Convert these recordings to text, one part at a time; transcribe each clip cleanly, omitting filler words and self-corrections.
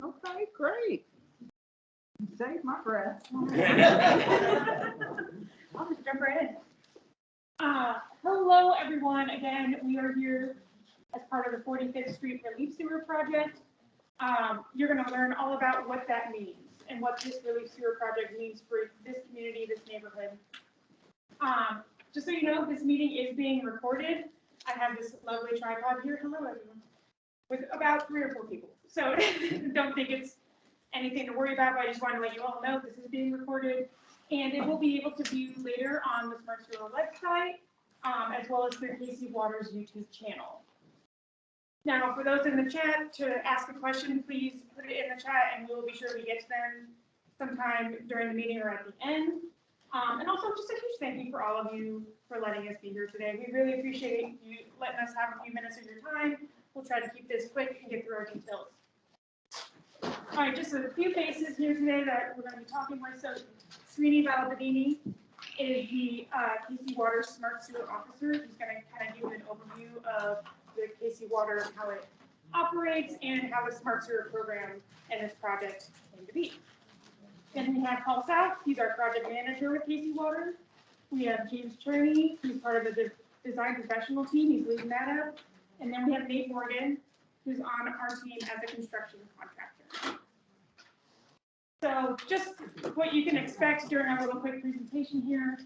Okay, great. Save my breath. I'll just jump right in. Hello, everyone. Again, we are here as part of the 45th Street Relief Sewer Project. You're going to learn all about what that means and what this relief sewer project means for this community, this neighborhood. Just so you know, this meeting is being recorded. I have this lovely tripod here. Hello, everyone. With about 3 or 4 people. So don't think it's anything to worry about, but I just want to let you all know this is being recorded, and it will be able to view later on the Smart Sewer website, as well as through KC Water's YouTube channel. Now, for those in the chat, to ask a question, please put it in the chat, and we'll be sure we get to them sometime during the meeting or at the end. And also, just a huge thank you for all of you for letting us be here today. We really appreciate you letting us have a few minutes of your time. We'll try to keep this quick and get through our details. All right, just a few faces here today that we're going to be talking with. So, Srini Balabadini is the KC Water Smart Sewer Officer. He's going to kind of give an overview of the KC Water, how it operates, and how the Smart Sewer program and this project came to be. Then we have Paul South. He's our project manager with KC Water. We have James Cherney. He's part of the design professional team. He's leading that up. And then we have Nate Morgan, who's on our team as a construction contractor. So just what you can expect during our little quick presentation here.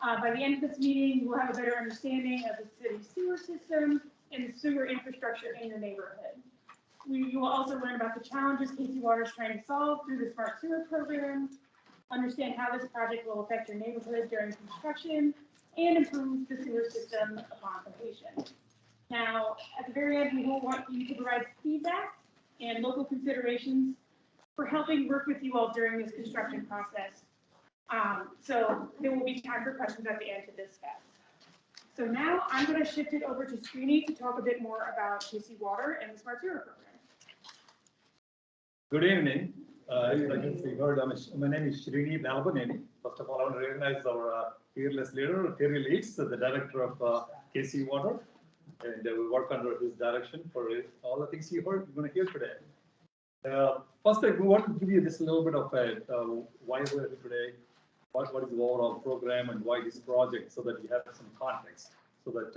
By the end of this meeting, you will have a better understanding of the city sewer system and the sewer infrastructure in your neighborhood. You will also learn about the challenges KC Water is trying to solve through the Smart Sewer program, understand how this project will affect your neighborhood during construction, and improve the sewer system upon completion. Now, at the very end, we will want you to provide feedback and local considerations for helping work with you all during this construction process. So there will be time for questions at the end to discuss. So now I'm going to shift it over to Srini to talk a bit more about KC Water and the Smart Sewer program. Good evening. As you can heard, my name is Srini Balabadini. First of all, I want to recognize our fearless leader, Terry Leeds, the director of KC Water. And we work under his direction for all the things you're going to hear today. First, we want to give you this little bit of why we're here today, what is the overall program, and why this project, so that you have some context, so that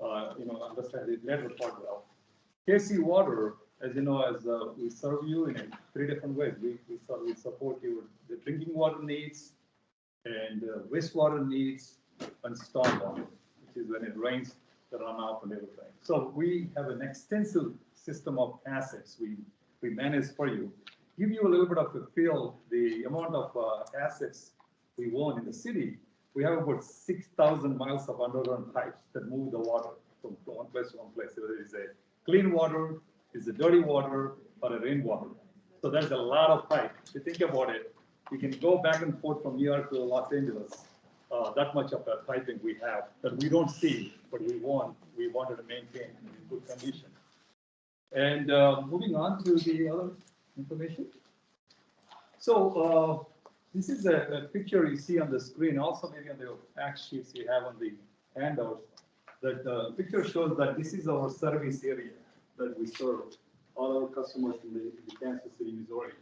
understand the later part well. KC Water, as you know, as we serve you in 3 different ways. We support you with the drinking water needs, and wastewater needs, and stormwater, which is when it rains, the runoff and everything. So we have an extensive system of assets we manage for you. Give you a little bit of a feel, the amount of assets we own in the city. We have about 6,000 miles of underground pipes that move the water from one place to one place. Whether it's a clean water, it's a dirty water, or a rainwater. So there's a lot of pipe. If you think about it, you can go back and forth from New York to Los Angeles. That much of a piping we have that we don't see, but we wanted to maintain in good condition. And moving on to the other information. So this is a picture you see on the screen, also maybe on the fact sheets you have on the handouts. That the picture shows that this is our service area that we serve all our customers in the Kansas City, Missouri.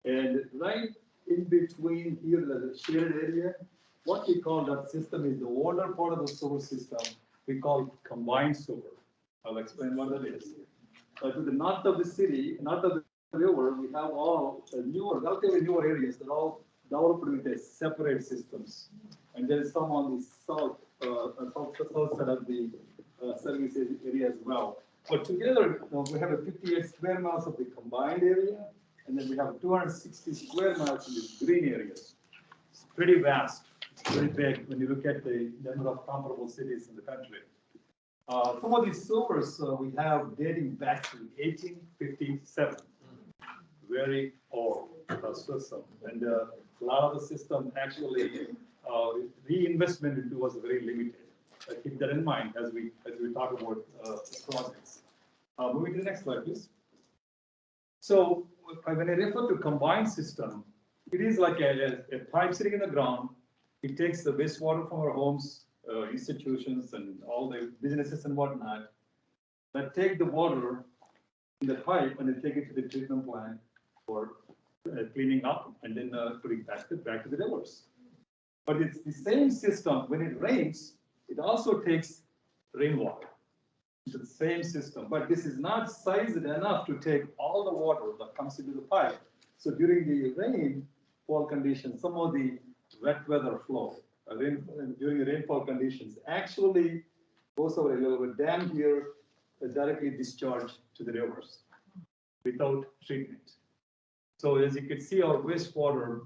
And right in between here, the shared area, what we call that system is the older part of the sewer system. We call it combined sewer. I'll explain what that is. To the north of the city, north of the river, we have all newer, relatively newer areas that are all developed with a separate systems. And there is some on the south side of the service area as well. But together, we have a 58 square miles of the combined area, and then we have 260 square miles in the green areas. It's pretty vast. It's very big when you look at the number of comparable cities in the country. Some of these sewers we have dating back to 1857. Very old system. And a lot of the system actually, reinvestment into was very limited. Keep that in mind as we talk about projects. Moving to the next slide, please. So when I refer to combined system, it is like a pipe sitting in the ground. It takes the wastewater from our homes, institutions, and all the businesses and whatnot, that take the water in the pipe and then take it to the treatment plant for cleaning up and then putting back to the rivers. But it's the same system. When it rains, it also takes rainwater. It's the same system, but this is not sized enough to take all the water that comes into the pipe. So during the rainfall conditions, some of the wet weather flow during the rainfall conditions actually goes over a little bit down here, directly discharged to the rivers without treatment. So as you can see, our wastewater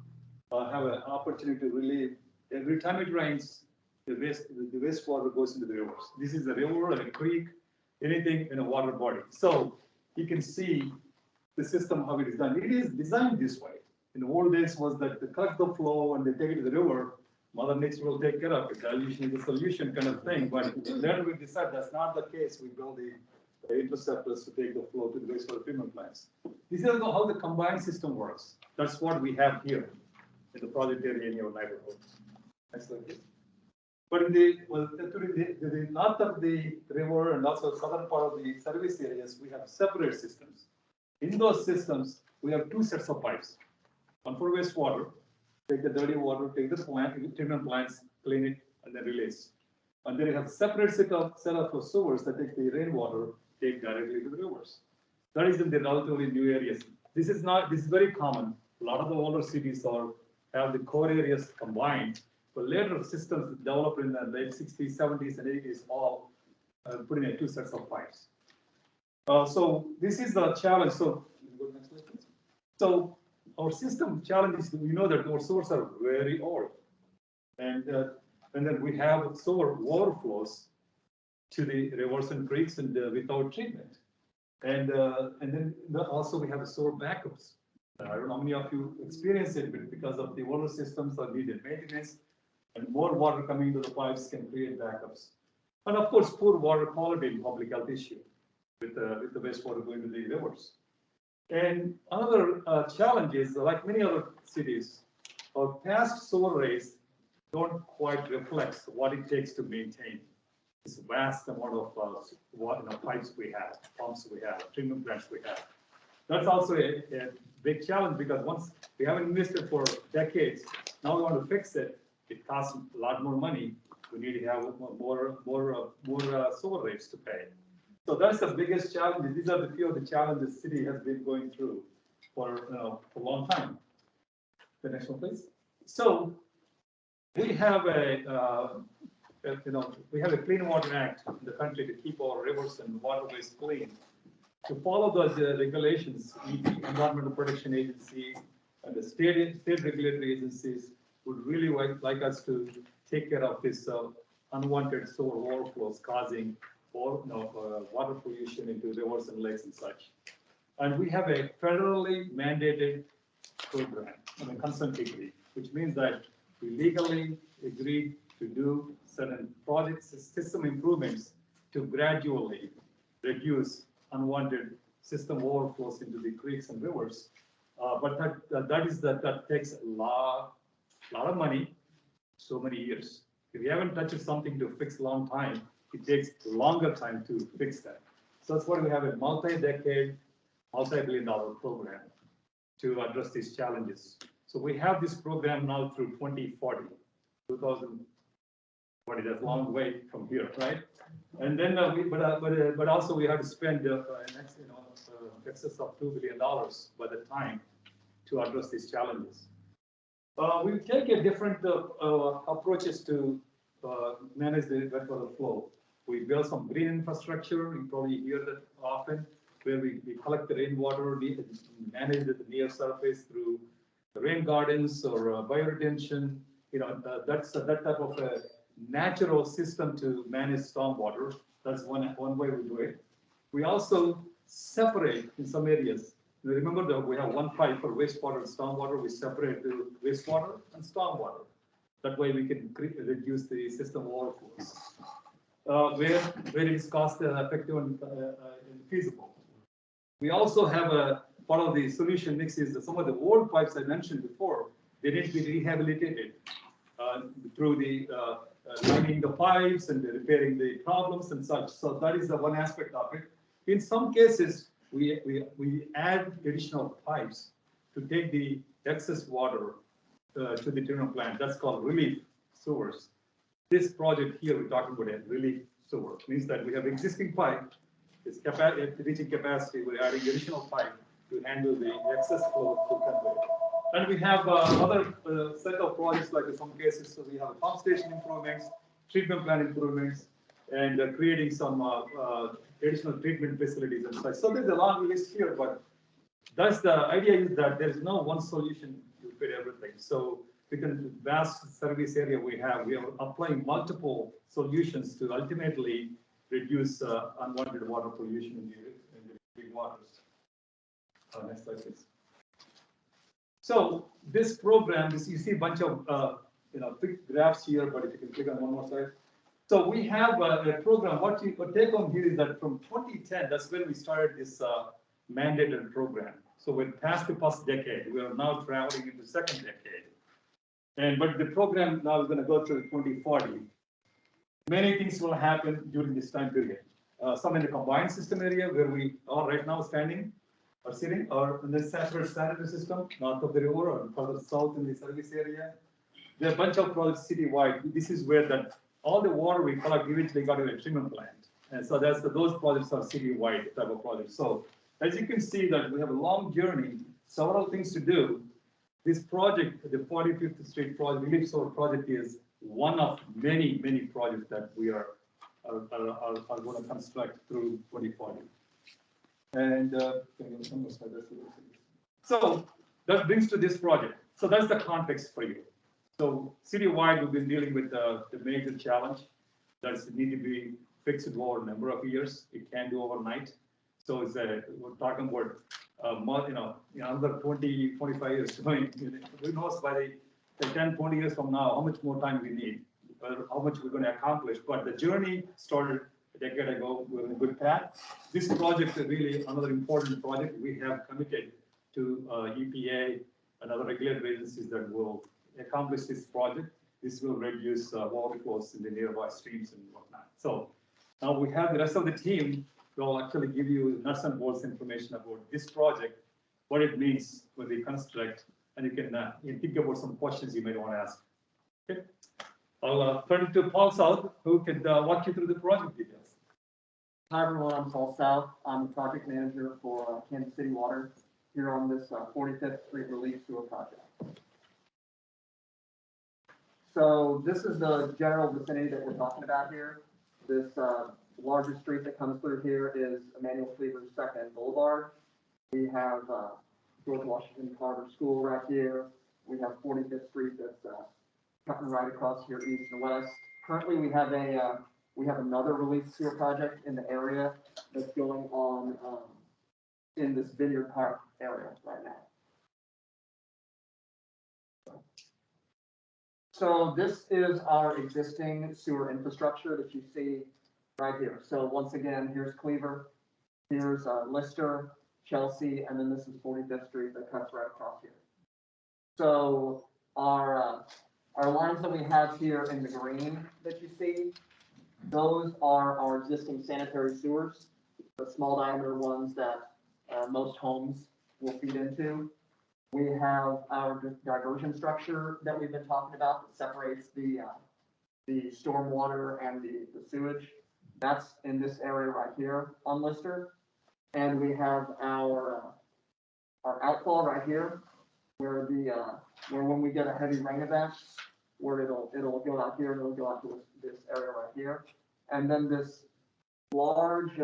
have an opportunity to relieve. Every time it rains, the wastewater goes into the rivers. This is a river or a creek, anything in a water body. So you can see the system, how it is done. It is designed this way. In the old days was that they cut the flow and they take it to the river. Mother Nature will take care of it. Dilution is a solution kind of thing. But later we decided that's not the case. We build the interceptors to take the flow to the wastewater treatment plants. This is how the combined system works. That's what we have here in the project area in your neighborhood. Next slide, please. But in the north of the river and also southern part of the service areas, we have separate systems. In those systems, we have two sets of pipes. One for wastewater, take the dirty water, take the treatment plants, clean it, and then release. And then you have separate set of sewers that take the rainwater, take directly to the rivers. That is in the relatively new areas. This is very common. A lot of the older cities have the core areas combined, but later systems developed in the late 60s, 70s, and 80s all put in two sets of pipes. So this is the challenge. So, so our system challenge is we know that our sewers are very old, and then we have sewer overflows to the rivers and creeks and without treatment, and then also we have sewer backups. I don't know how many of you experience it, but because of the water systems that needed maintenance, and more water coming into the pipes can create backups, and of course poor water quality and public health issue with the wastewater going to the rivers. And another challenge is, like many other cities, our past sewer rates don't quite reflect what it takes to maintain this vast amount of water, pipes we have, pumps we have, treatment plants we have. That's also a big challenge because once we haven't invested for decades, now we want to fix it. It costs a lot more money. We need to have more sewer rates to pay. So that's the biggest challenge. These are the few of the challenges the city has been going through for a long time. The next one, please. So we have a Clean Water Act in the country to keep our rivers and waterways clean. To follow those regulations, the Environmental Protection Agency and the state regulatory agencies would really like us to take care of this unwanted sewer overflows causing water pollution into rivers and lakes and such. And we have a federally mandated program, a consent decree, which means that we legally agreed to do certain projects, system improvements to gradually reduce unwanted system overflows into the creeks and rivers. But that takes a lot of money, so many years. If you haven't touched something to fix a long time, it takes longer time to fix that. So that's why we have a multi-decade, multi-billion-dollar program to address these challenges. So we have this program now through 2040, that's a long way from here, right? And then, but also we have to spend excess of $2 billion by the time to address these challenges. We take a different approaches to manage the wet water flow. We build some green infrastructure. You probably hear that often, where we collect the rainwater, manage it near surface through rain gardens or bioretention. That's that type of a natural system to manage stormwater. That's one way we do it. We also separate in some areas. Remember that we have one pipe for wastewater and stormwater. We separate the wastewater and stormwater. That way we can reduce the system overflows. Where it is cost effective and feasible. We also have a part of the solution mix is some of the old pipes I mentioned before. They need to be rehabilitated through the lining the pipes and repairing the problems and such. So that is the one aspect of it. In some cases, we add additional pipes to take the excess water to the treatment plant. That's called relief sewers. This project here, we're talking about a relief sewer. Means that we have existing pipe, it's reaching capacity, we're adding additional pipe to handle the excess flow to convey. And we have other set of projects, like in some cases, so we have pump station improvements, treatment plant improvements, and creating some additional treatment facilities and such. So there's a long list here, but that's the idea, is that there's no one solution to fit everything. So because the vast service area we are applying multiple solutions to ultimately reduce unwanted water pollution in the drinking waters. Next slide, please. So this program, you see a bunch of big graphs here, but if you can click on one more slide. So we have a program. What take home here is that from 2010, that's when we started this mandated program. So we're past the first decade. We are now traveling into the second decade. But the program now is going to go through 2040. Many things will happen during this time period. Some in the combined system area where we are right now sitting, or in the separate sanitary system, north of the river or further south in the service area. There are a bunch of projects citywide. This is where all the water we collect eventually got to a treatment plant. And so those projects are citywide type of projects. So as you can see that we have a long journey, several things to do. This project, the 45th Street project, Relief Sewer project, is one of many, many projects that we are going to construct through 2040. And so that brings to this project. So that's the context for you. So citywide, we've been dealing with the major challenge that's need to be fixed over a number of years. It can't do overnight. So we're talking about another 20, 25 years. Who knows by the 10, 20 years from now, how much more time we need, how much we're going to accomplish. But the journey started a decade ago. We're on a good path. This project is really another important project. We have committed to EPA and other regulatory agencies that will accomplish this project. This will reduce water flows in the nearby streams and whatnot. So now we have the rest of the team. We'll actually give you nuts and bolts information about this project, what it means when we construct, and you can think about some questions you may want to ask. Okay. I'll turn it to Paul South, who can walk you through the project details. Hi everyone, I'm Paul South. I'm the project manager for Kansas City Water here on this 45th Street Relief Sewer project. So this is the general vicinity that we're talking about here. This largest street that comes through here is Emmanuel Cleaver's Second Boulevard. We have George Washington Carver School right here. We have 45th Street that's cutting right across here east and west. Currently, we have another relief sewer project in the area that's going on in this Vineyard Park area right now. So this is our existing sewer infrastructure that you see right here. So once again, here's Cleaver, here's Lister, Chelsea, and then this is 45th Street that cuts right across here. So our lines that we have here in the green that you see, those are our existing sanitary sewers, the small diameter ones that most homes will feed into. We have our diversion structure that we've been talking about that separates the stormwater and the sewage. That's in this area right here on Lister. And we have our outfall right here, where when we get a heavy rain event, where it'll go out here and it'll go out to this area right here. And then this large,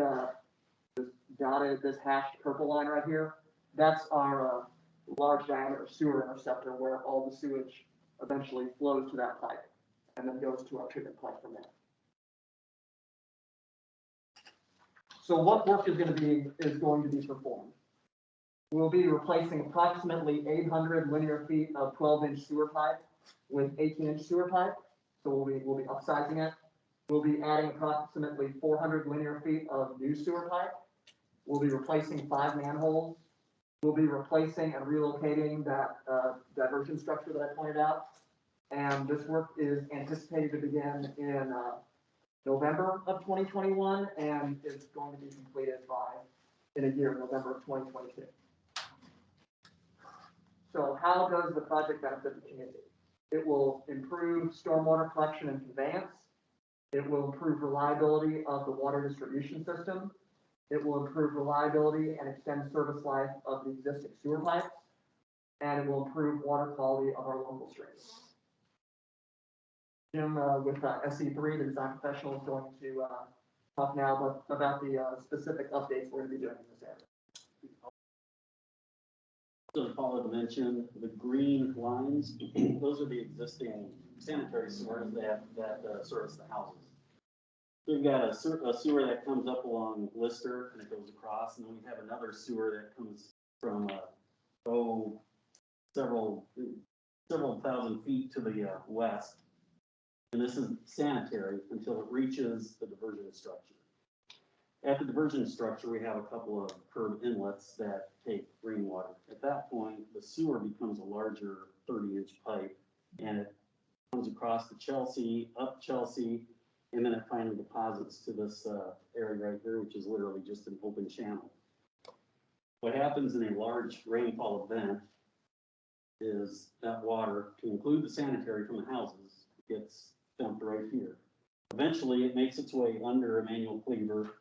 this hashed purple line right here, that's our large diameter sewer interceptor where all the sewage eventually flows to that pipe and then goes to our treatment plant from there. So what work is going to be performed? We'll be replacing approximately 800 linear feet of 12-inch sewer pipe with 18-inch sewer pipe. So we'll be upsizing it. We'll be adding approximately 400 linear feet of new sewer pipe. We'll be replacing 5 manholes. We'll be replacing and relocating that diversion structure that I pointed out. And this work is anticipated to begin in November of 2021, and it's going to be completed by in a year, November of 2022. So how does the project benefit the community? It will improve stormwater collection and conveyance. It will improve reliability of the water distribution system. It will improve reliability and extend service life of the existing sewer pipes. And it will improve water quality of our local streams. Jim, with SE3, the design professional, is going to talk now about the specific updates we're going to be doing in this area. So as Paul had mentioned, the green lines, those are the existing sanitary sewers that service the houses. We've got a sewer that comes up along Lister and it goes across, and then we have another sewer that comes from, several thousand feet to the west. And this is sanitary until it reaches the diversion structure. At the diversion structure, we have a couple of curb inlets that take rainwater. At that point, the sewer becomes a larger 30-inch pipe, and it comes across to Chelsea, up Chelsea, and then it finally deposits to this area right here, which is literally just an open channel. What happens in a large rainfall event is that water, to include the sanitary from the houses, gets dumped right here. Eventually, it makes its way under a manual cleaver,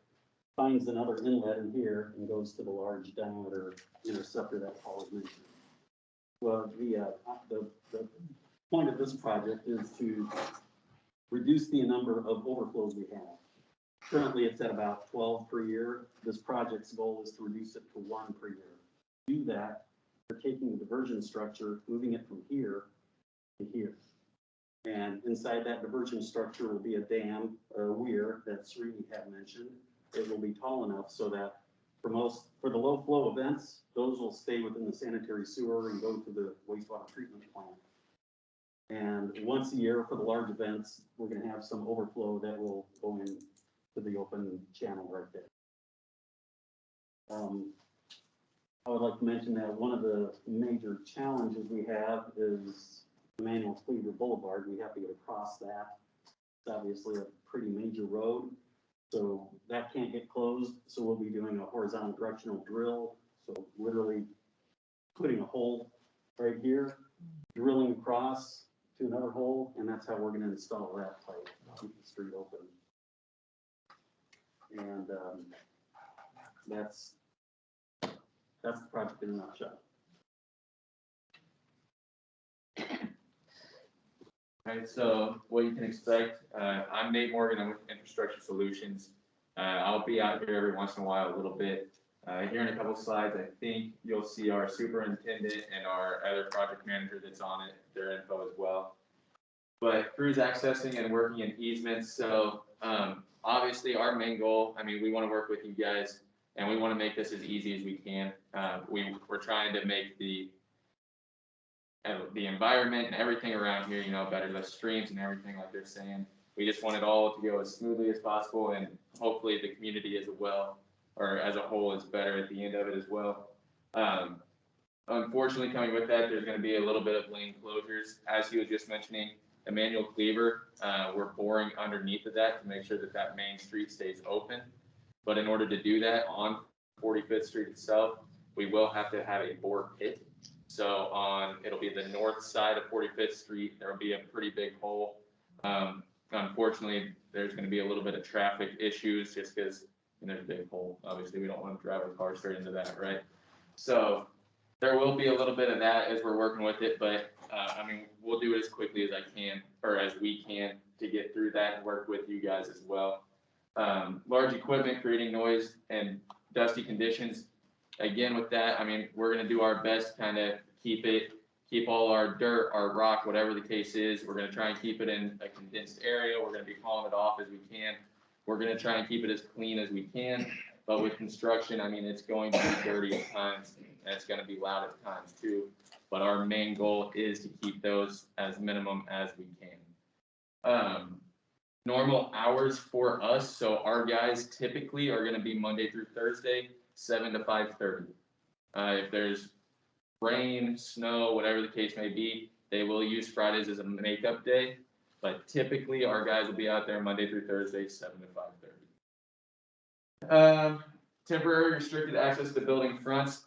finds another inlet in here, and goes to the large diameter interceptor that Paul was mentioning. Well, the point of this project is to reduce the number of overflows we have. Currently, it's at about 12 per year. This project's goal is to reduce it to 1 per year. To do that, we're taking the diversion structure, moving it from here to here. And inside that diversion structure will be a dam, or a weir that Srini had mentioned. It will be tall enough so that for the low flow events, those will stay within the sanitary sewer and go to the wastewater treatment plant. And once a year for the large events, we're going to have some overflow that will go into the open channel right there. I would like to mention that one of the major challenges we have is Emmanuel Cleaver Boulevard. We have to get across that. It's obviously a pretty major road, so that can't get closed. So we'll be doing a horizontal directional drill. So literally putting a hole right here, drilling across to another hole, and that's how we're going to install that pipe, keep the street open. And that's the project in a nutshell. Alright, so what you can expect, I'm Nate Morgan, I'm with Infrastructure Solutions. I'll be out here every once in a while a little bit. Here in a couple slides, I think you'll see our superintendent and our other project manager that's on it, their info as well. But crews accessing and working in easements, so obviously our main goal, I mean, we want to work with you guys and we want to make this as easy as we can. We're trying to make the environment and everything around here, better, the streams and everything like they're saying. We just want it all to go as smoothly as possible, and hopefully the community as well, or as a whole, is better at the end of it as well. Unfortunately, coming with that, there's going to be a little bit of lane closures. As he was just mentioning, Emmanuel Cleaver, we're boring underneath of that to make sure that that main street stays open. But in order to do that on 45th Street itself, we will have to have a bore pit. So it'll be the north side of 45th Street. There will be a pretty big hole. Unfortunately, there's going to be a little bit of traffic issues just because there's a big hole. Obviously, we don't want to drive our car straight into that, right? So there will be a little bit of that as we're working with it, but I mean, we'll do it as quickly as I can, or as we can, to get through that and work with you guys as well. Large equipment creating noise and dusty conditions. Again, with that, I mean, we're going to do our best to kind of keep all our dirt, our rock, whatever the case is. We're going to try and keep it in a condensed area. We're going to be hauling it off as we can. We're going to try and keep it as clean as we can. But with construction, I mean, it's going to be dirty at times, and it's going to be loud at times too. But our main goal is to keep those as minimum as we can. Normal hours for us, so our guys typically are going to be Monday through Thursday, 7 to 5:30. If there's rain, snow, whatever the case may be, they will use Fridays as a makeup day, but typically our guys will be out there Monday through Thursday, 7 to 5:30. temporary restricted access to building fronts.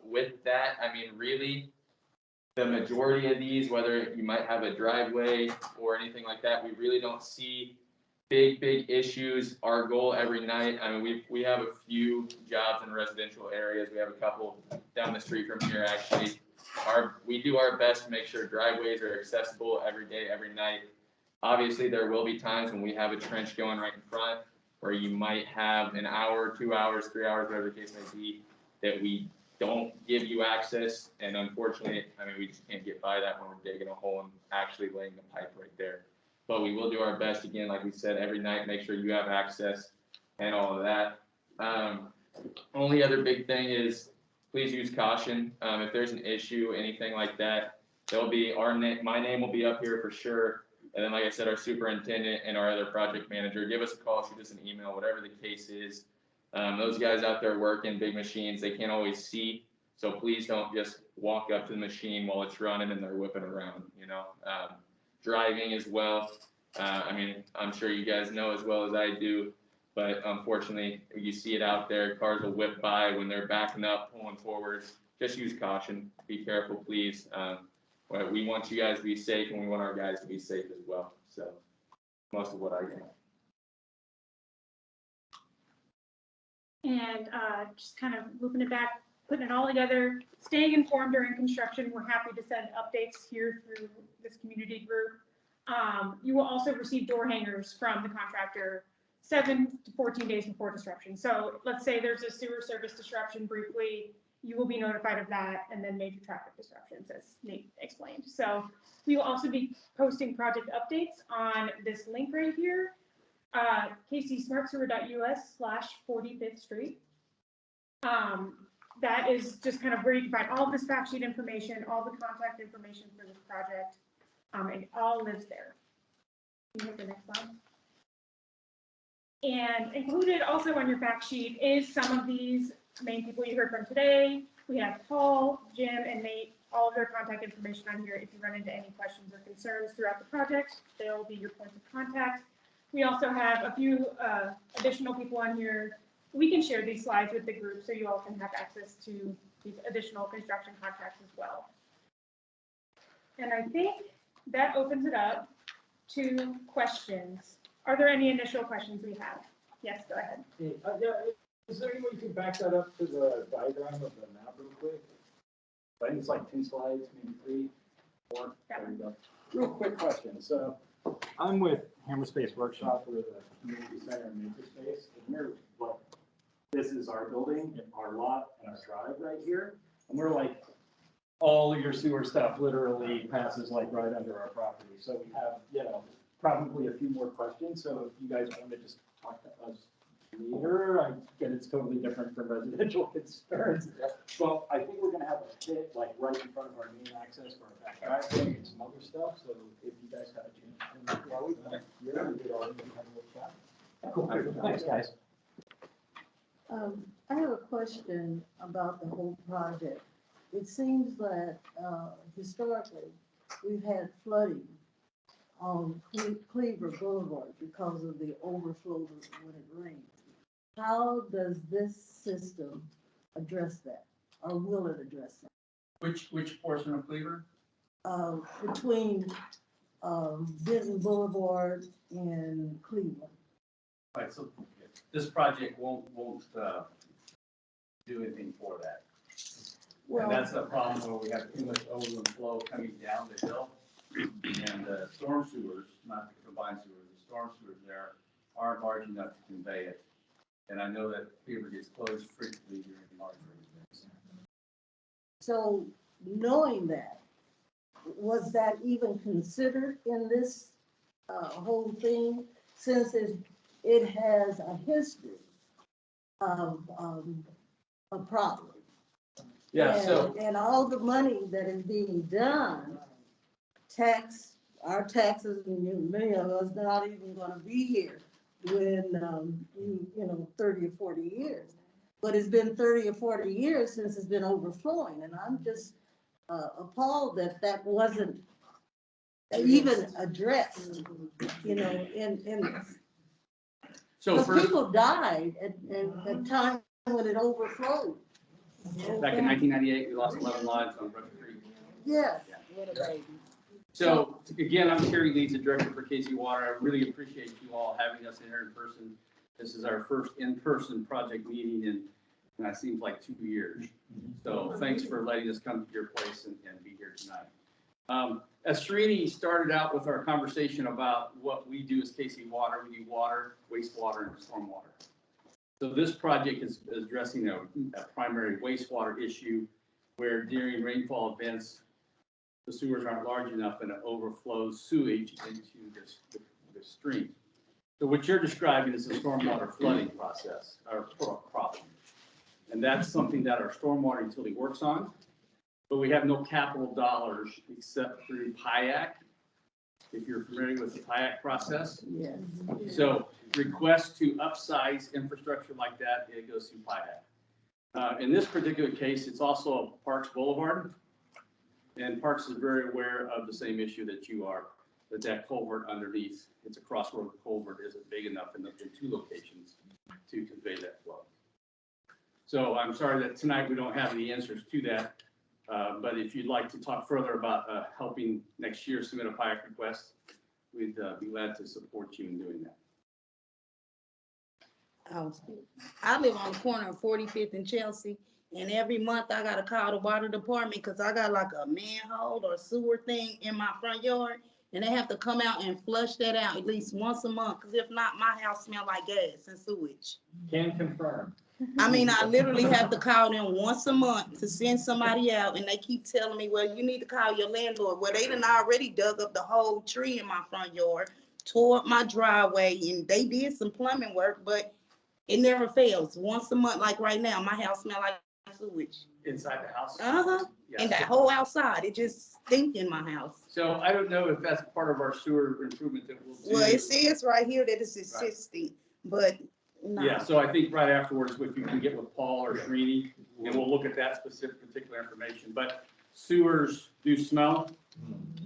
With that, I mean, really, the majority of these, whether you might have a driveway or anything like that, we really don't see big issues. Our goal every night, I mean, we have a few jobs in residential areas. We have a couple down the street from here, actually. We do our best to make sure driveways are accessible every day, every night. Obviously, there will be times when we have a trench going right in front, where you might have an hour, 2 hours, 3 hours, whatever the case may be, that we don't give you access, and unfortunately, I mean, we just can't get by that when we're digging a hole and actually laying the pipe right there. But we will do our best, again, like we said, every night, make sure you have access and all of that. Only other big thing is, please use caution. If there's an issue, anything like that, there'll be my name will be up here for sure. And then, like I said, our superintendent and our other project manager, give us a call, shoot us an email, whatever the case is. Those guys out there working big machines, they can't always see. So please don't just walk up to the machine while it's running and they're whipping around, you know. Driving as well. I mean, I'm sure you guys know as well as I do, but unfortunately, you see it out there, cars will whip by when they're backing up, pulling forward. Just use caution, be careful, please. We want you guys to be safe and we want our guys to be safe as well. So most of what I got. And just kind of looping it back, putting it all together, staying informed during construction. We're happy to send updates here through this community group. You will also receive door hangers from the contractor 7 to 14 days before disruption. So let's say there's a sewer service disruption briefly, you will be notified of that, and then major traffic disruptions, as Nate explained. So we will also be posting project updates on this link right here, kcsmartsewer.us/45th Street. That is just kind of where you can find all of this fact sheet information, all the contact information for this project. It all lives there. Can you hit the next slide? And included also on your fact sheet is some of these main people you heard from today. We have Paul, Jim, and Nate, all of their contact information on here. If you run into any questions or concerns throughout the project, they'll be your points of contact. We also have a few additional people on here. We can share these slides with the group so you all can have access to these additional construction contracts as well. And I think that opens it up to questions. Are there any initial questions we have? Yes, go ahead. Yeah, is there any way you can back that up to the diagram of the map real quick? I think it's like 2 slides, maybe 3, 4. There you go. Real quick question. So I'm with Hammerspace Workshop. We're the community center and makerspace. And this is our building, our lot, and our drive right here. And we're like, all your sewer stuff literally passes like right under our property. So we have, probably a few more questions. So if you guys want to just talk to us later, I get it's totally different from residential concerns. Well, I think we're going to have a pit like right in front of our main access for our back driveway and some other stuff. So if you guys have a chance, cool. Thanks, guys. I have a question about the whole project. It seems that historically, we've had flooding on Cleaver Boulevard because of the overflow when it rains. How does this system address that, or will it address that? Which portion of Cleaver? Between Benton Boulevard and Cleveland. Right, so this project won't do anything for that. Well, And that's the problem where we have too much overflow coming down the hill. And the storm sewers, not the combined sewers, the storm sewers there aren't large enough to convey it. And I know that Cleaver gets closed frequently during large rains. so knowing that, was that even considered in this whole thing? Since it has a history of a problem. Yeah, so. And all the money that is being done, our taxes, and many of us not even gonna be here when, 30 or 40 years. But it's been 30 or 40 years since it's been overflowing, and I'm just appalled that wasn't even addressed, in this. So Because first, people died at times when it overflowed. Back in 1998, we lost 11 lives on Brush Creek. Yes. What a baby. So again, I'm Terry Leeds, the director for KC Water. I really appreciate you all having us in here in person. This is our first in-person project meeting in, it seems like 2 years. So thanks for letting us come to your place and be here tonight. As Srini started out with our conversation about what we do as KC Water, we do water, wastewater, and stormwater. So this project is addressing a primary wastewater issue where during rainfall events, the sewers aren't large enough and it overflows sewage into the stream. So what you're describing is a stormwater flooding process or problem. And that's something that our stormwater utility works on, but we have no capital dollars except through PIAC, if you're familiar with the PIAC process. Yes. So requests to upsize infrastructure like that, it goes through PIAC. In this particular case, it's also a Parks Boulevard. And Parks is very aware of the same issue that you are, that culvert underneath, it's a crossroad culvert, isn't big enough in 2 locations to convey that flow. So I'm sorry that tonight we don't have any answers to that, but if you'd like to talk further about helping next year submit a PIAC request, we'd be glad to support you in doing that. I live on the corner of 45th and Chelsea, and every month I gotta call the water department because I got like a manhole or sewer thing in my front yard, and they have to come out and flush that out at least once a month, because if not, my house smell like gas and sewage. Can confirm. I mean, I literally have to call them once a month to send somebody out, and they keep telling me, well, you need to call your landlord. Well, they done already dug up the whole tree in my front yard, tore up my driveway, and they did some plumbing work, but it never fails. Once a month, like right now, my house smell like sewage. Inside the house? Uh-huh. Yes. And that whole outside, it just stinks in my house. So I don't know if that's part of our sewer improvement that we'll do. Well, it says right here that it's existing, but no. Yeah, so I think right afterwards, if you can get with Paul or Srini, and we'll look at that particular information. But sewers do smell.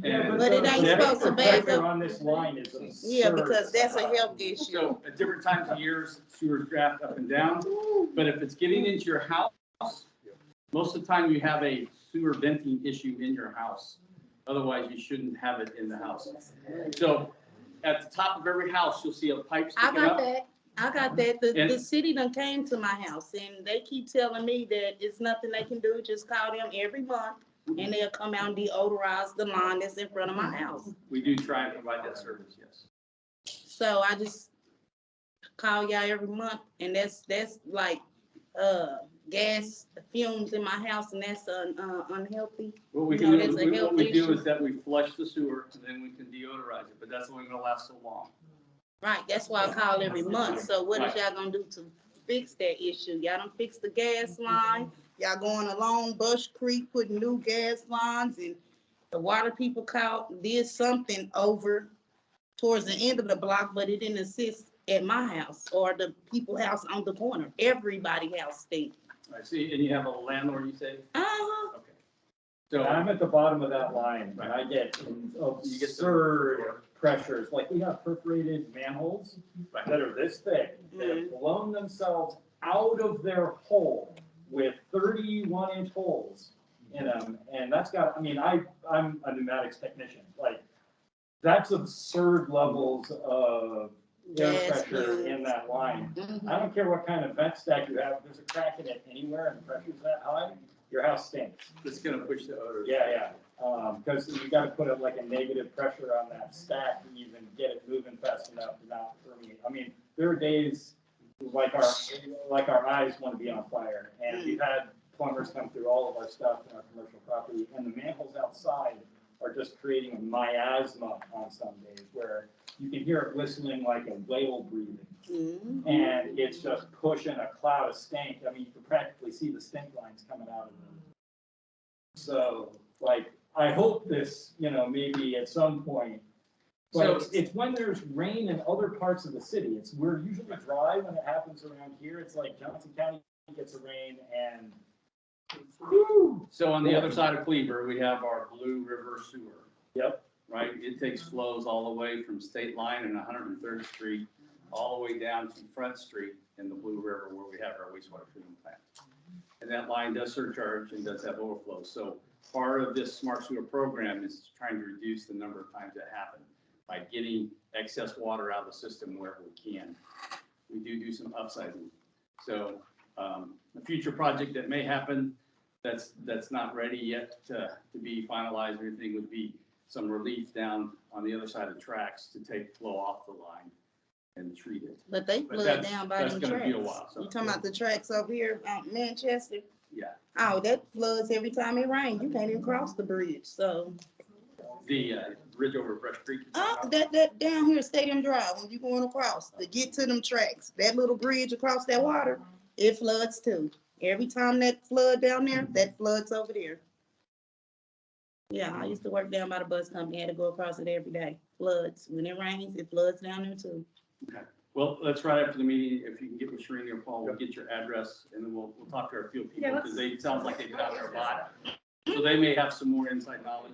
And But it ain't supposed to back Pressure up. on this line is absurd. Yeah, because that's a health issue. So at different times of years, sewers draft up and down. But if it's getting into your house, most of the time you have a sewer venting issue in your house. Otherwise, you shouldn't have it in the house. So at the top of every house, you'll see a pipe I sticking got up. that. I got that. The And- city done came to my house and they keep telling me that it's nothing they can do. Just call them every month and they'll come out and deodorize the line that's in front of my house. We do try and provide that service, yes. So I just call y'all every month, and that's like gas fumes in my house, and that's unhealthy. What we You know, can do, that's a health what we do issue. is that we flush the sewer and then we can deodorize it, but that's only gonna last so long. Right, that's why I call every month. So what is y'all gonna do to fix that issue? Y'all done fix the gas line, y'all going along Bush Creek, putting new gas lines, and the water people did something over towards the end of the block, but it didn't assist at my house or the people's house on the corner. Everybody house stink. I see, and you have a landlord, you say? Uh-huh. Okay. So, I'm at the bottom of that line, and I get You get absurd pressures, like we have perforated manholes that are this thick, that have blown themselves out of their hole with 31-inch holes in them, and that's got, I mean, I'm a pneumatics technician, like, that's absurd levels of air Yes, pressure yes. in that line. Mhm. I don't care what kind of vent stack you have, if there's a crack in it anywhere and the pressure's that high, your house stinks. it's gonna push the odor. Yeah, because you gotta put like a negative pressure on that stack to even get it moving fast enough to not permeate. I mean, there are days like our eyes wanna be on fire, and we've had plumbers come through all of our stuff in our commercial property, and the manholes outside are just creating a miasma on some days where you can hear it whistling like a whale breathing. Mhm. And it's just pushing a cloud of stink. I mean, you can practically see the stink lines coming out of them. So, like, I hope this, maybe at some point, but it's when there's rain in other parts of the city. We're usually dry when it happens around here. It's like Johnson County gets a rain and So on the other side of Cleaver, we have our Blue River Sewer. Yep. Right, it takes flows all the way from State Line and 103rd Street, all the way down to Front Street. in the Blue River where we have our wastewater treatment plant. And that line does surcharge and does have overflow. So part of this smart sewer program is trying to reduce the number of times that happen by getting excess water out of the system wherever we can. We do some upsizing. So a future project that may happen that's not ready yet to be finalized or anything would be some relief down on the other side of the tracks to take flow off the line and treat it. But they But flood that's- down by that's them gonna tracks. be a while, so. You talking about the tracks over here out Manchester? Yeah. Oh, that floods every time it rains. You can't even cross the bridge, so. The bridge over Brush Creek. That down here, Stadium Drive, when you going across to get to them tracks, that little bridge across that water, it floods too. Every time that flood down there, that floods over there. Yeah, I used to work down by the bus company, had to go across it every day. Floods, when it rains, it floods down there too. Okay. Well, let's right after the meeting, if you can get with Shereen or Paul, we'll get your address and then we'll talk to our field people Yeah, because they, sounds like they've been out there a lot. So they may have some more inside knowledge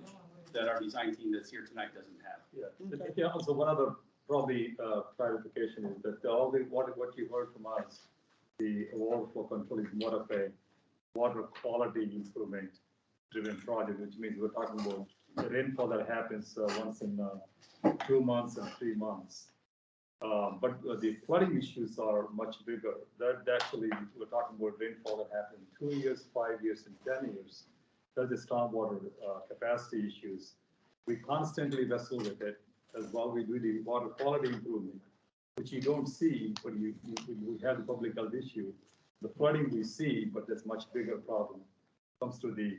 that our design team that's here tonight doesn't have. Yeah, Okay. yeah, also one other probably clarification is that all the, what you heard from us, the overflow control is more of a water quality improvement driven project, which means we're talking about the rainfall that happens once in 2 months and 3 months. But the flooding issues are much bigger. That actually, we're talking about rainfall that happened in 2 years, 5 years, and 10 years. That's the stormwater capacity issues. We constantly wrestle with it as well. We do the water quality improvement, which you don't see when you have the public health issue. The flooding we see, but there's much bigger problem. Comes to the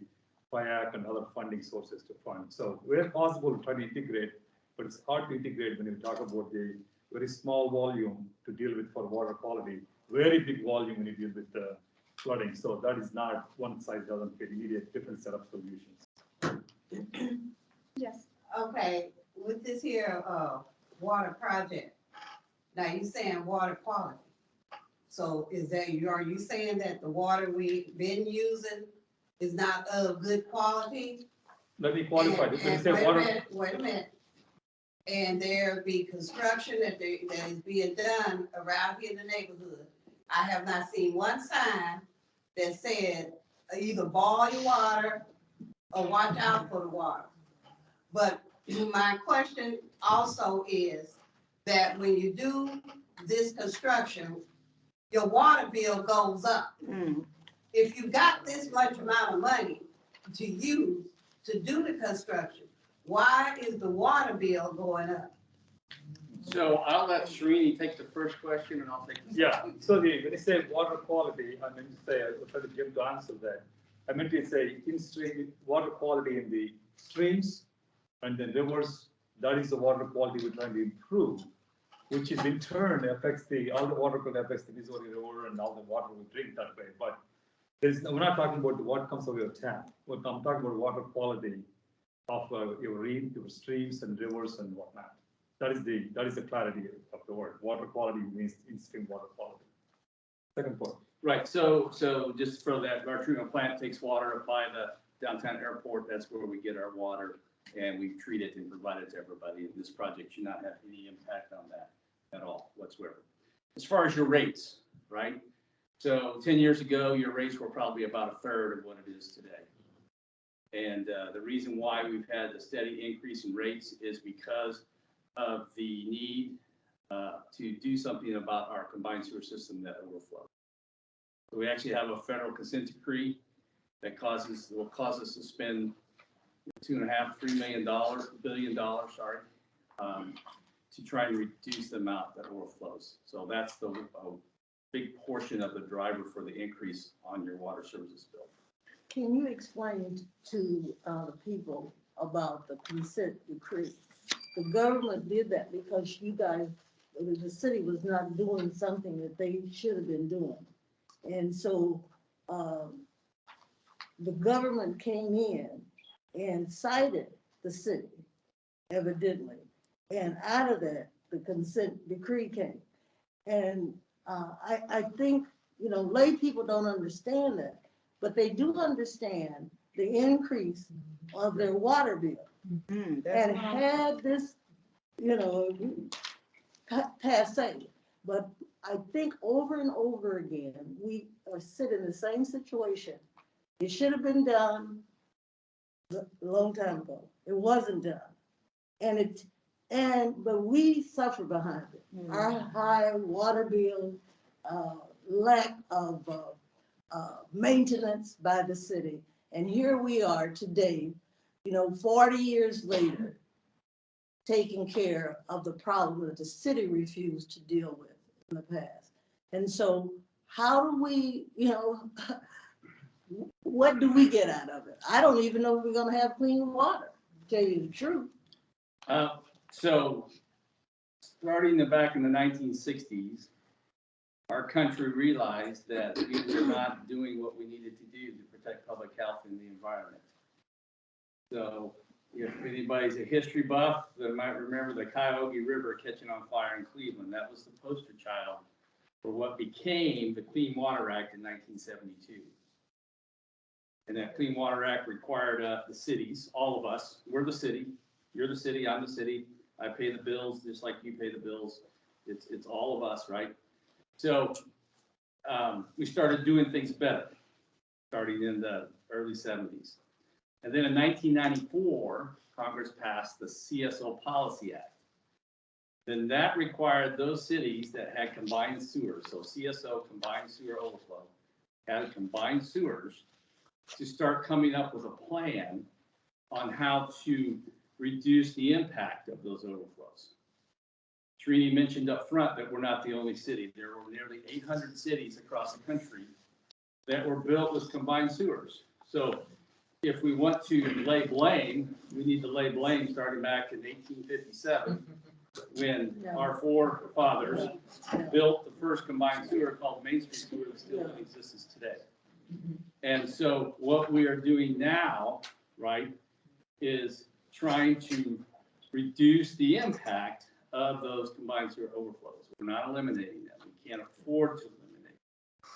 FIAC and other funding sources to fund. So where possible, try to integrate, but it's hard to integrate when you talk about the very small volume to deal with for water quality, very big volume when you deal with the flooding. So that is not one size doesn't fit. You need a different set of solutions. Yes. Okay, with this here, water project, now you saying water quality. So are you saying that the water we've been using is not of good quality? Let me qualify this. When you say Wait a water, minute, wait a minute. And there be construction that is being done around here in the neighborhood. I have not seen one sign that said either boil your water or watch out for the water. But my question also is that when you do this construction, your water bill goes up. If you got this much amount of money to use to do the construction, why is the water bill going up? So I'll let Shereen take the first question and I'll take the second. yeah. So when you say water quality, I meant to say, I will try to give to answer that. I meant to say in-stream water quality in the streams and the rivers. That is the water quality we're trying to improve, which is in turn affects all the water quality affects the Missouri River and all the water we drink that way. But we're not talking about what comes out of your tap. I'm talking about water quality of your streams and rivers and whatnot. That is the clarity of the word. Water quality means in-stream water quality. Second point. Right, so just for that, our treatment plant takes water up by the downtown airport. That's where we get our water and we treat it and provide it to everybody. And this project should not have any impact on that at all whatsoever. As far as your rates, right? So 10 years ago, your rates were probably about a third of what it is today. And the reason why we've had a steady increase in rates is because of the need to do something about our combined sewer system that overflows. So we actually have a federal consent decree that will cause us to spend $2.5–3 billion, sorry, to try and reduce the amount that overflows. So that's the big portion of the driver for the increase on your water services bill. Can you explain to the people about the consent decree? The government did that because you guys, the city was not doing something that they should have been doing. And so the government came in and cited the city, evidently. And out of that, the consent decree came. And I think, lay people don't understand that, but they do understand the increase of their water bill. And had this, passe, but I think over and over again, we are sitting in the same situation. It should have been done a long time ago. It wasn't done. But we suffer behind it. Our high water bill, lack of maintenance by the city. And here we are today, 40 years later, taking care of the problem that the city refused to deal with in the past. And so how do we, what do we get out of it? I don't even know if we're gonna have clean water, to tell you the truth. So starting back in the 1960s, our country realized that we were not doing what we needed to do to protect public health and the environment. So if anybody's a history buff, they might remember the Cuyahoga River catching on fire in Cleveland. That was the poster child for what became the Clean Water Act in 1972. And that Clean Water Act required the cities, all of us, we're the city, you're the city, I'm the city, I pay the bills just like you pay the bills. It's all of us, right? So we started doing things better, starting in the early 70s. And then in 1994, Congress passed the CSO Policy Act. Then that required those cities that had combined sewers, so CSO, combined sewer overflow, had combined sewers, to start coming up with a plan on how to reduce the impact of those overflows. Trini mentioned up front that we're not the only city. There were nearly 800 cities across the country that were built with combined sewers. So if we want to lay blame, we need to lay blame starting back in 1857, when our forefathers built the first combined sewer called Main Street Sewer that still in existence today. And so what we are doing now, right, is trying to reduce the impact of those combined sewer overflows. We're not eliminating them. We can't afford to eliminate them,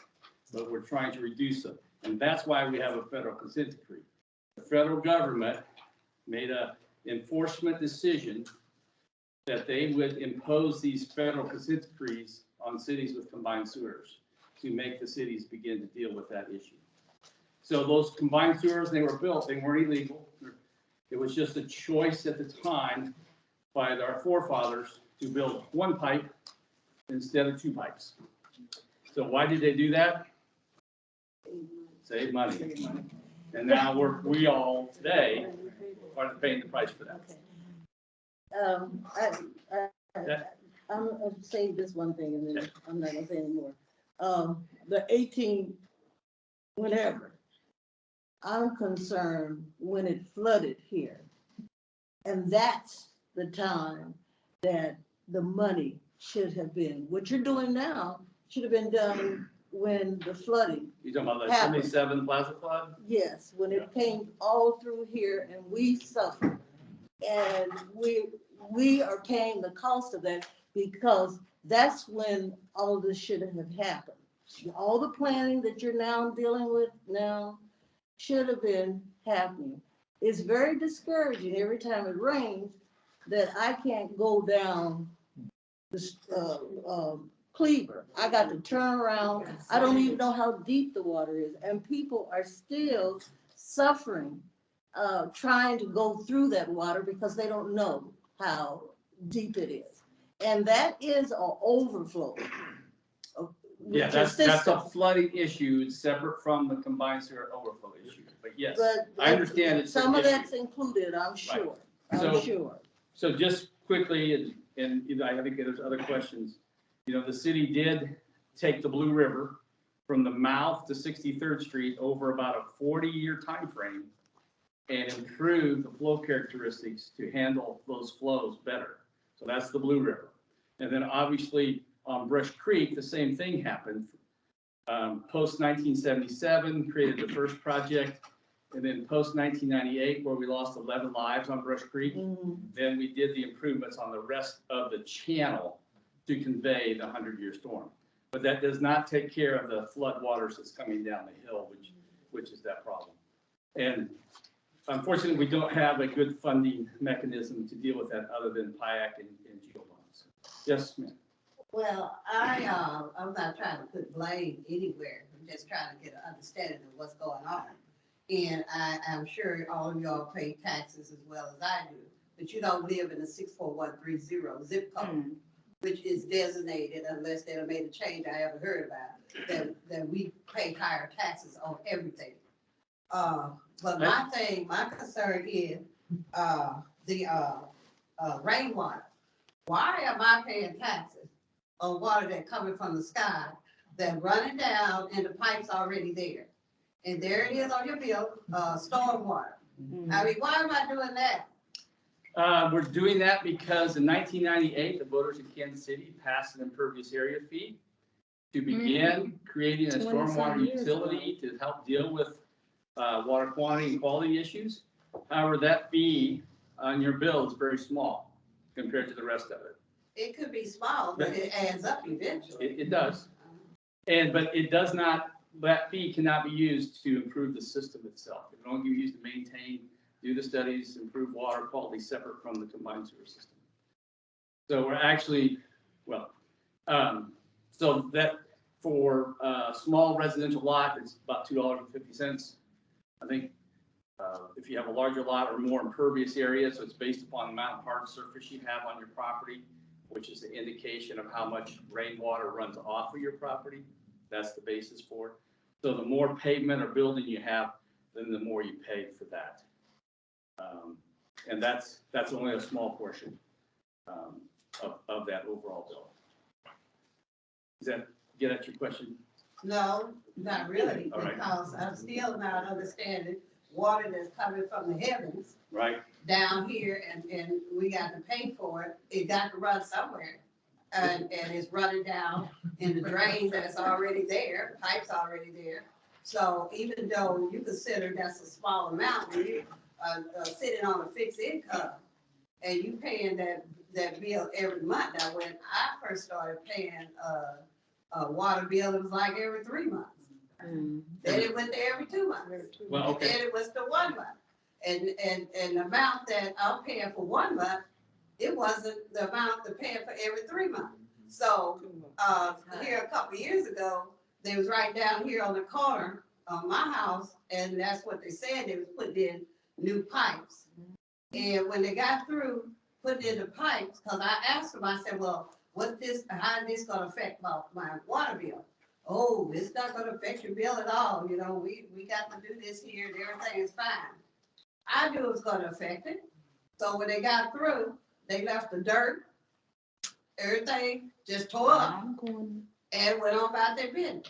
but we're trying to reduce them. And that's why we have a federal consent decree. The federal government made an enforcement decision that they would impose these federal consent decrees on cities with combined sewers to make the cities begin to deal with that issue. So those combined sewers, they were built, they weren't illegal. It was just a choice at the time by our forefathers to build one pipe instead of two pipes. So why did they do that? Save money. And now we all today are paying the price for that. I'm gonna say this one thing and then I'm not gonna say anymore. The 18, whatever, I'm concerned when it flooded here. And that's the time that the money should have been. What you're doing now should have been done when the flooding. You talking about the happened. 77 Plaza flood? Yes, when it came all through here and we suffered. And we are paying the cost of that because that's when all of this should have happened. All the planning that you're now dealing with now should have been happening. It's very discouraging every time it rains that I can't go down this Cleaver. I got to turn around. I don't even know how deep the water is. And people are still suffering, trying to go through that water because they don't know how deep it is. And that is an overflow. Yeah, that's a flooding issue separate from the combined sewer overflow issue. But yes, But I understand it's some an of issue. that's included, I'm sure. So- I'm sure. So just quickly, and I think there's other questions. The city did take the Blue River from the mouth to 63rd Street over about a 40-year time frame and improve the flow characteristics to handle those flows better. So that's the Blue River. And then obviously on Brush Creek, the same thing happened. Post 1977 created the first project. And then post 1998, where we lost 11 lives on Brush Creek, then we did the improvements on the rest of the channel to convey the 100-year storm. But that does not take care of the flood waters that's coming down the hill, which is that problem. And unfortunately, we don't have a good funding mechanism to deal with that other than PIAC and GEO bonds. Yes, ma'am. Well, I'm not trying to put blame anywhere. I'm just trying to get an understanding of what's going on. And I'm sure all of y'all pay taxes as well as I do, but you don't live in a 64130 zip code, which is designated unless they made a change I ever heard about, that we pay higher taxes on everything. But my concern is, the rainwater. Why am I paying taxes on water that coming from the sky, that running down and the pipe's already there? And there it is on your bill, storm water. I mean, why am I doing that? We're doing that because in 1998, the voters in Kansas City passed an impervious area fee to begin creating a 20-some stormwater years utility to help deal with water quantity and quality issues. However, that fee on your bill is very small compared to the rest of it. It could be small, but it adds up eventually. It does. But it does not, that fee cannot be used to improve the system itself. It can only be used to maintain, do the studies, improve water quality separate from the combined sewer system. So we're actually, so that for a small residential lot, it's about $2.50. I think if you have a larger lot or more impervious area, so it's based upon the amount of hard surface you have on your property, which is the indication of how much rainwater runs off of your property. That's the basis for it. So the more pavement or building you have, then the more you pay for that. And that's only a small portion of that overall bill. Does that get at your question? No, not really, All right. because I'm still not understanding water that's coming from the heavens Right. down here, and we got to pay for it. It got to run somewhere. And it's running down in the drain that's already there, pipe's already there. So even though you consider that's a small amount, when you sitting on a fixed income and you paying that bill every month. Now, when I first started paying a water bill, it was like every 3 months. Then it went to every 2 months. Well, okay. Then it was to 1 month. And the amount that I'm paying for 1 month, it wasn't the amount to pay for every 3 months. So, here a couple of years ago, they was right down here on the corner of my house, and that's what they said, they was putting in new pipes. And when they got through putting in the pipes, cause I asked them, I said, well, how is this gonna affect my water bill? Oh, it's not gonna affect your bill at all, you know, we got to do this here, and everything is fine. I knew it was gonna affect it. So when they got through, they left the dirt, everything just tore up and went on about their business.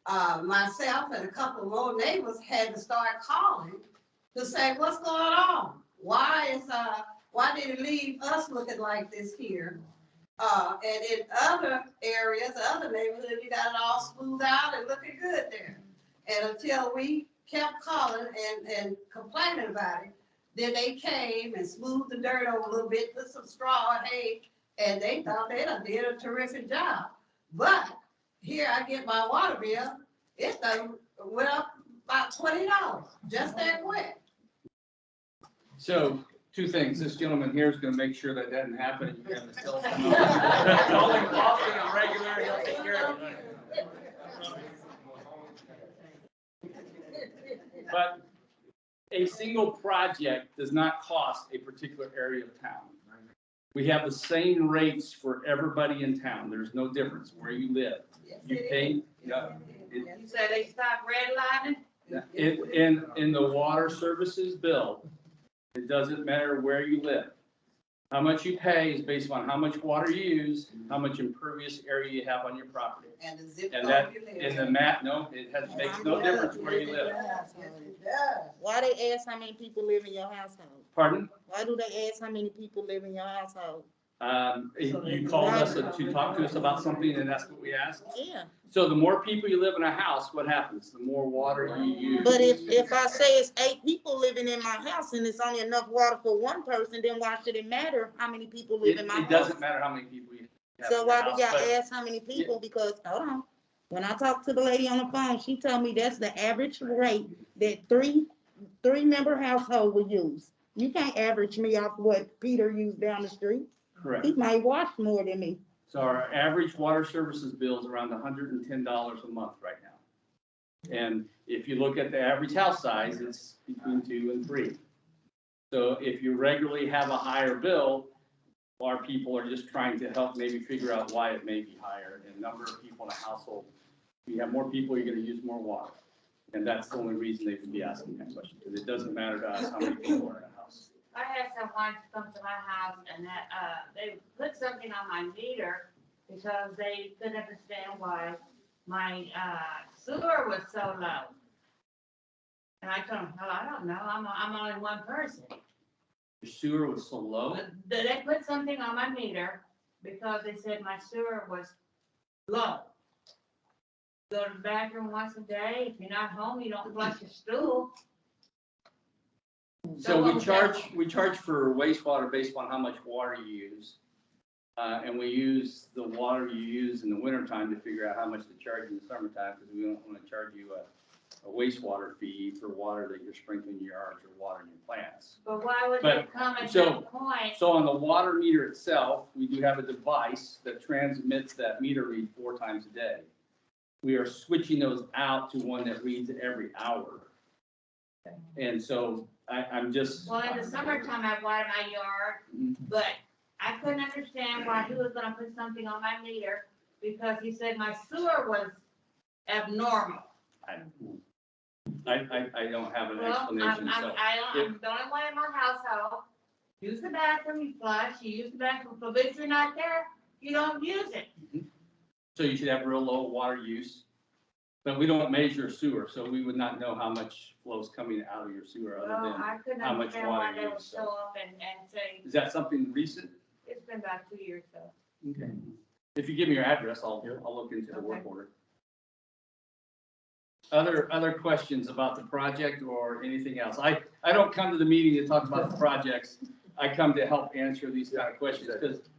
Myself and a couple of more neighbors had to start calling to say, what's going on? Why did it leave us looking like this here? And in other areas, other neighborhoods, you got it all smoothed out and looking good there. And until we kept calling and complaining about it, then they came and smoothed the dirt over a little bit, put some straw and hay, and they thought they done did a terrific job. But here I get my water bill, it done went up about $20, just that quick. So, two things. This gentleman here is gonna make sure that doesn't happen, and you have to tell him. Tell him often and regular, and he'll take care of it. But a single project does not cost a particular area of town. We have the same rates for everybody in town. There's no difference where you live. You pay, You say they stopped redlining? in the water services bill, it doesn't matter where you live. How much you pay is based on how much water you use, how much impervious area you have on your property. And the zip And code that, you live in the in. map, no, makes no difference where you live. Yes, it does. Why they ask how many people live in your household? Pardon? Why do they ask how many people live in your household? You called us to talk to us about something, and that's what we asked. Yeah, So the more people you live in a house, what happens? The more water you use. but if I say it's 8 people living in my house and it's only enough water for one person, then why should it matter how many people live in my house? It doesn't matter how many people you have So in why your do house, y'all but ask how many people? Because, hold on, when I talked to the lady on the phone, she told me that's the average rate that three-member household would use. You can't average me off what Peter used down the street. correct. He might wash more than me. So our average water services bill is around $110 a month right now. And if you look at the average house size, it's between 2 and 3. So if you regularly have a higher bill, our people are just trying to help maybe figure out why it may be higher. And number of people in a household, if you have more people, you're gonna use more water. And that's the only reason they would be asking that question, because it doesn't matter to us how many people are in a house. I had someone come to my house and that, they put something on my meter because they couldn't understand why my, sewer was so low. And I told them, well, I don't know, I'm only one person. Your sewer was so low. They put something on my meter because they said my sewer was low. Go to the bathroom once a day, if you're not home, you don't flush your stool. So we charge for wastewater based on how much water you use. And we use the water you use in the wintertime to figure out how much to charge in the summertime, because we don't want to charge you a wastewater fee for water that you're sprinkling your yards or watering your plants. But why would But- they come at so- that point? So on the water meter itself, we do have a device that transmits that meter read 4 times a day. We are switching those out to one that reads every hour. And so I'm just. Well, in the summertime, I water my yard, but I couldn't understand why he was gonna put something on my meter because he said my sewer was abnormal. I don't have an Well, explanation, so. I'm the only one in my household. Use the bathroom, you flush, you use the bathroom, but if you're not there, you don't use it. So you should have real low water use. But we don't measure sewer, so we would not know how much flows coming out of your sewer other Well, than, I couldn't how much understand water why they you would use, so. show up and say, is that something recent? it's been about 2 years, so. Okay. If you give me your address, I'll look into the work Okay. order. Other questions about the project or anything else? I don't come to the meeting to talk about the projects. I come to help answer these kind of questions, because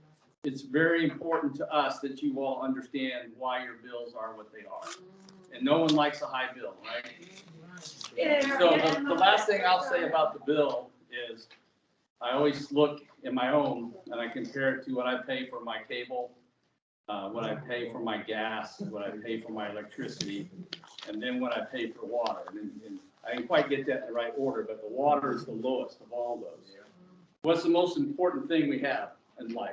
it's very important to us that you all understand why your bills are what they are. And no one likes a high bill, right? So the last thing I'll say about the bill is, I always look in my own and I compare it to what I pay for my cable, what I pay for my gas, what I pay for my electricity, and then what I pay for water. And I didn't quite get that in the right order, but the water is the lowest of all those. What's the most important thing we have in life?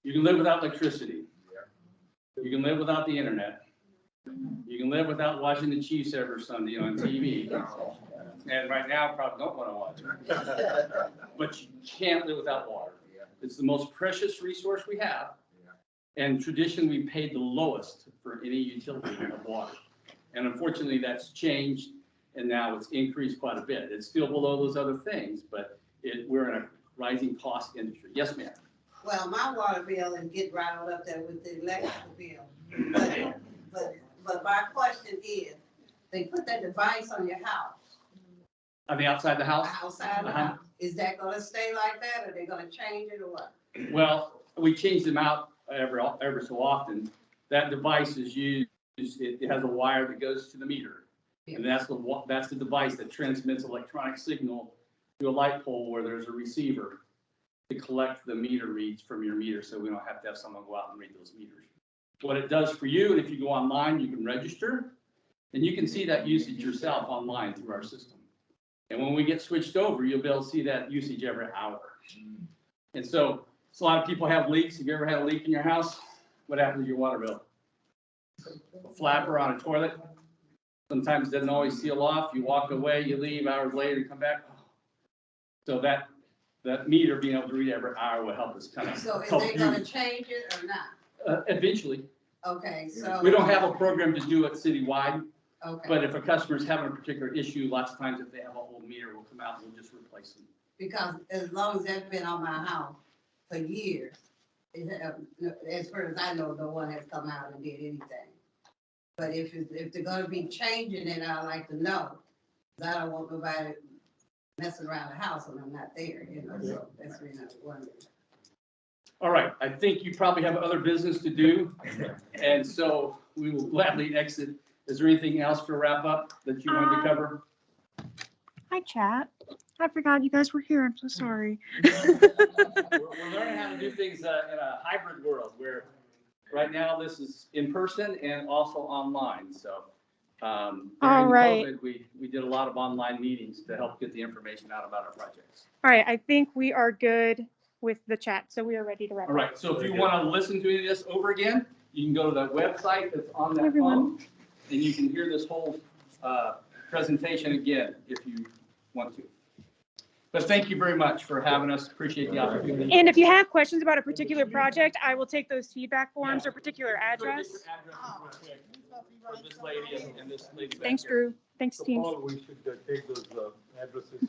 You can live without electricity. You can live without the internet. You can live without watching the Chiefs every Sunday on TV. And right now, probably don't want to watch it. But you can't live without water. It's the most precious resource we have. And traditionally, we paid the lowest for any utility of water. And unfortunately, that's changed, and now it's increased quite a bit. It's still below those other things, but we're in a rising cost industry. Yes, ma'am? Well, my water bill is getting right on up there with the electrical bill. But my question is, they put that device on your house, On the outside the house? outside the house. Is that gonna stay like that, or they gonna change it, or what? Well, we change them out ever so often. That device is used, it has a wire that goes to the meter. And that's the device that transmits electronic signal to a light pole where there's a receiver to collect the meter reads from your meter, so we don't have to have someone go out and read those meters. What it does for you, and if you go online, you can register, and you can see that usage yourself online through our system. And when we get switched over, you'll be able to see that usage every hour. And so a lot of people have leaks. Have you ever had a leak in your house? What happens to your water bill? A flapper on a toilet. Sometimes it doesn't always seal off. You walk away, you leave, hours later, you come back. So that meter being able to read every hour will help us kind of So is help they you. gonna change it or not? Eventually. Okay, so. We don't have a program to do it citywide, Okay, but if a customer's having a particular issue, lots of times if they have an old meter, we'll come out and we'll just replace them. because as long as that's been on my house for years, as far as I know, no one has come out and did anything. But if they're gonna be changing it, I'd like to know, 'cause I don't want nobody messing around the house when I'm not there, so that's the reason I was wondering. All right, I think you probably have other business to do, and so we will gladly exit. Is there anything else for wrap up that you wanted to cover? Hi, chat. I forgot you guys were here. I'm so sorry. We're learning how to do things in a hybrid world where right now this is in person and also online. So All during right. COVID, we did a lot of online meetings to help get the information out about our projects. All right, I think we are good with the chat, so we are ready to wrap All up. right, so if you want to listen to any of this over again, you can go to the website that's on that Everyone. phone, and you can hear this whole presentation again if you want to. But thank you very much for having us. Appreciate the opportunity. And if you have questions about a particular project, I will take those feedback forms or particular address. For this lady and this lady. back Thanks, here. Drew. Thanks, So team. Paul, we should take those addresses